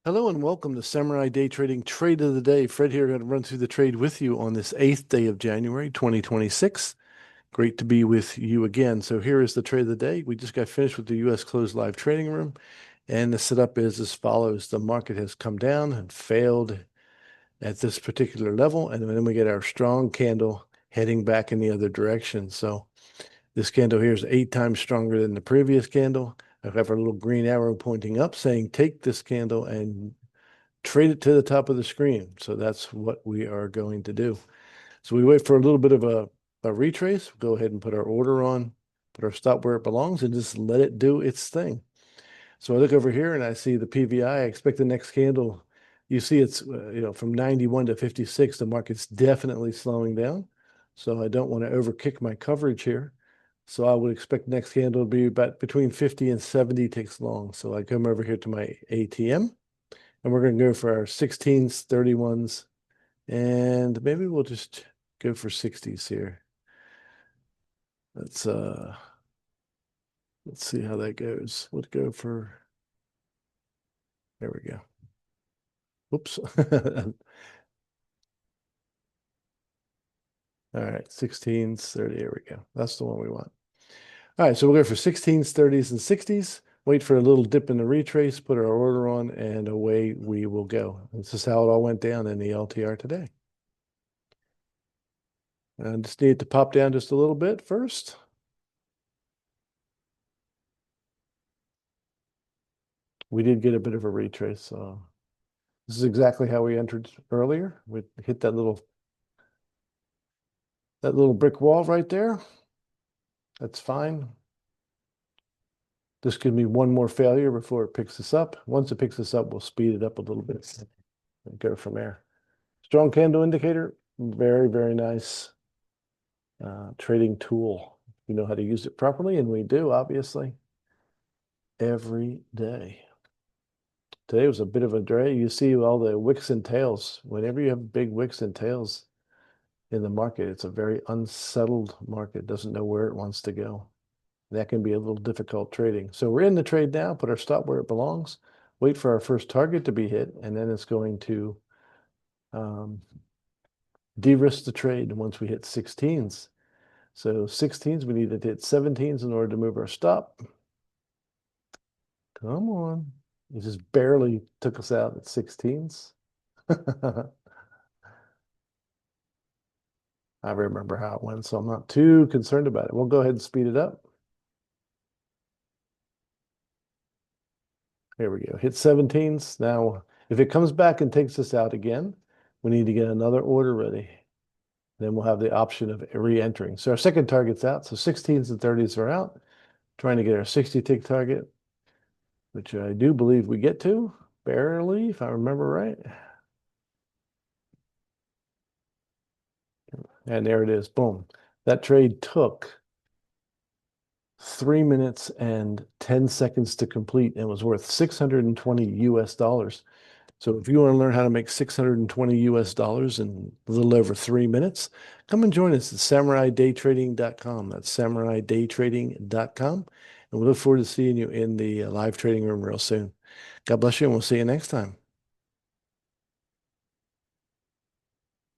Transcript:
Hello and welcome to Samurai Day Trading Trade of the Day. Fred here, going to run through the trade with you on this 8th day of January 2026. Great to be with you again. So here is the trade of the day. We just got finished with the U.S. closed live trading room, and the setup is as follows. The market has come down and failed at this particular level, and then we get our strong candle heading back in the other direction. So this candle here is 8 times stronger than the previous candle. I have a little green arrow pointing up saying take this candle and trade it to the top of the screen. So that's what we are going to do. So we wait for a little bit of a retrace. Go ahead and put our order on, put our stop where it belongs, and just let it do its thing. So I look over here and I see the PVI. I expect the next candle. You see it's from 91 to 56. The market's definitely slowing down. So I don't want to overkick my coverage here. So I would expect next candle to be about between 50 and 70 ticks long. So I come over here to my ATM. And we're going to go for our 16s, 31s, and maybe we'll just go for 60s here. Let's see how that goes. We'll go for, there we go. Oops. All right, 16s, 30, there we go. That's the one we want. All right, so we'll go for 16s, 30s, and 60s. Wait for a little dip in the retrace, put our order on, and away we will go. This is how it all went down in the LTR today. I just need it to pop down just a little bit first. We did get a bit of a retrace. So this is exactly how we entered earlier. We hit that little brick wall right there. That's fine. This gives me one more failure before it picks us up. Once it picks us up, we'll speed it up a little bit and go from there. Strong candle indicator, very, very nice trading tool. You know how to use it properly, and we do, obviously, every day. Today was a bit of a day. You see all the wicks and tails. Whenever you have big wicks and tails in the market, it's a very unsettled market. Doesn't know where it wants to go. That can be a little difficult trading. So we're in the trade now, put our stop where it belongs, wait for our first target to be hit, and then it's going to de-risk the trade once we hit 16s. So 16s, we need to hit 17s in order to move our stop. Come on. It just barely took us out at 16s. I remember how it went, so I'm not too concerned about it. We'll go ahead and speed it up. Here we go. Hit 17s. Now, if it comes back and takes us out again, we need to get another order ready. Then we'll have the option of re-entering. So our second target's out. So 16s and 30s are out. Trying to get our 60-tick target, which I do believe we get to, barely, if I remember right. And there it is. Boom. That trade took 3 minutes and 10 seconds to complete and was worth 620 US dollars. So if you want to learn how to make 620 US dollars in a little over 3 minutes, come and join us at SamuraiDayTrading.com. That's SamuraiDayTrading.com. And we look forward to seeing you in the live trading room real soon. God bless you, and we'll see you next time.